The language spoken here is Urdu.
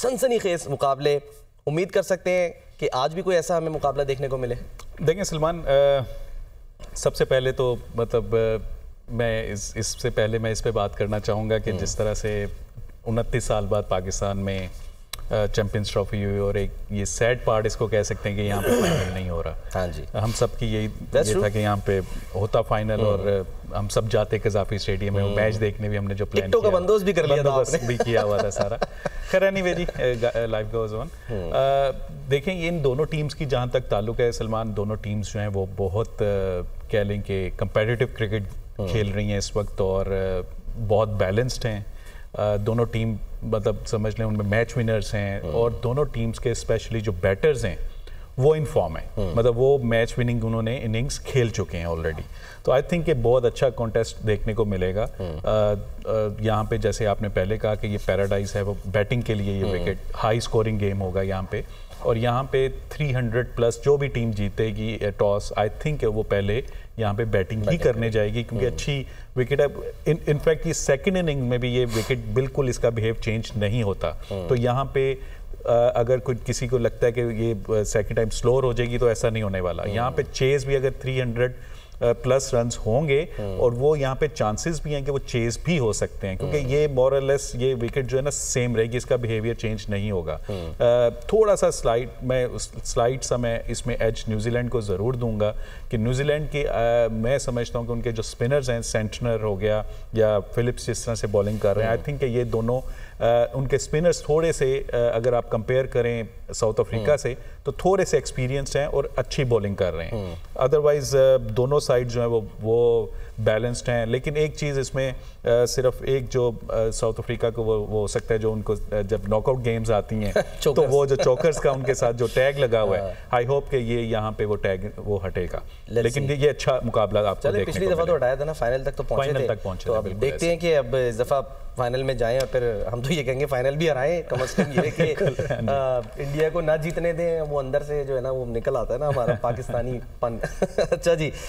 سنسنی خیز مقابلے امید کر سکتے ہیں کہ آج بھی کوئی ایسا ہمیں مقابلہ دیکھنے کو ملے؟ دیکھیں سلمان، سب سے پہلے تو مطلب میں اس سے پہلے میں اس پہ بات کرنا چاہوں گا کہ جس طرح سے 29 سال بعد پاکستان میں چیمپئنز ٹرافی ہوئی، اور ایک یہ سیڈ پارٹ اس کو کہہ سکتے ہیں کہ یہاں پہ فائنل نہیں ہو رہا. ہاں جی، ہم سب کی یہ تھا کہ یہاں پہ ہوتا فائنل، اور ہم سب جاتے قذافی اسٹیڈیم میں میچ دیکھنے بھی ہم نے جو پلان ٹکٹوں کا بندوبست بھی کر لیا تھا، بندوبست بھی کیا ہوا تھا سارا. خیر اینی وے جی، لائف گوز آن. دیکھیں یہ ان دونوں ٹیمز کی جہاں تک تعلق ہے سلمان، دونوں ٹیمز جو ہیں وہ بہت کہہ لیں کہ کمپیٹیٹو کرکٹ کھیل رہی ہیں اس وقت، اور بہت بیلنسڈ ہیں. دونوں ٹیم مطلب سمجھ لیں ان میں میچ ونرز ہیں، اور دونوں ٹیمز کے اسپیشلی جو بیٹرز ہیں وہ ان فارم ہیں، مطلب وہ میچ وننگ انہوں نے اننگز کھیل چکے ہیں آلریڈی. تو آئی تھنک کہ بہت اچھا کانٹیسٹ دیکھنے کو ملے گا. یہاں پہ جیسے آپ نے پہلے کہا کہ یہ پیراڈائز ہے، وہ بیٹنگ کے لیے یہ وکٹ ہائی سکورنگ گیم ہوگا یہاں پہ، اور یہاں پہ 300 پلس جو بھی ٹیم جیتے گی ٹاس، آئی تھنک وہ پہلے یہاں پہ بیٹنگ ہی کرنے جائے گی، کیونکہ اچھی وکٹ ہے. انفیکٹ یہ سیکنڈ اننگ میں بھی یہ وکٹ بالکل اس کا بیہیو چینج نہیں ہوتا. تو یہاں پہ اگر کوئی کسی کو لگتا ہے کہ یہ سیکنڈ ٹائم سلور ہو جائے گی تو ایسا نہیں ہونے والا. یہاں پہ چیز بھی اگر 300 پلس رنز ہوں گے، اور وہ یہاں پہ چانسز بھی ہیں کہ وہ چیز بھی ہو سکتے ہیں، کیونکہ یہ مور اور لیس یہ وکٹ جو ہے نا سیم رہے گی، اس کا بیہیویئر چینج نہیں ہوگا. تھوڑا سا سلائٹ سا میں اس میں ایج نیوزی لینڈ کو ضرور دوں گا کہ نیوزی لینڈ کی میں سمجھتا ہوں کہ ان کے جو اسپنرز ہیں، سینٹنر ہو گیا یا فلپس جس طرح سے بالنگ کر رہے ہیں، آئی تھنک کہ یہ دونوں ان کے اسپنرز تھوڑے سے اگر آپ کمپیئر کریں ساؤتھ افریقہ سے تو تھوڑے سے ایکسپیرینسڈ ہیں اور اچھی بالنگ کر رہے ہیں. ادروائز دونوں سائڈ جو ہیں وہ بیلنسڈ ہیں. لیکن ایک چیز اس میں صرف ایک جو ساؤتھ افریقہ کو وہ ہو سکتا ہے جو ان کو جب ناک آؤٹ گیمز آتی ہیں تو وہ جو چوکرز کا ان کے ساتھ جو ٹیگ لگا ہوا ہے، آئی ہوپ کہ یہ یہاں پہ وہ ٹیگ وہ ہٹے گا. لیکن یہ اچھا مقابلہ آپ کو دیکھنے کو پچھلی دفعہ تو ہٹایا تھا نا، فائنل تک تو پہنچے تھے. تو اب دیکھتے ہیں کہ اب اس دفعہ فائنل میں جائیں، اور پھر ہم تو یہ کہیں گے فائنل بھی ہرائیں کم از کم. یہ کہ انڈیا کو نہ جیتنے دیں، وہ اندر سے جو ہے نا وہ نکل آتا ہے نا ہمارا پاکستانی پن. اچھا جی.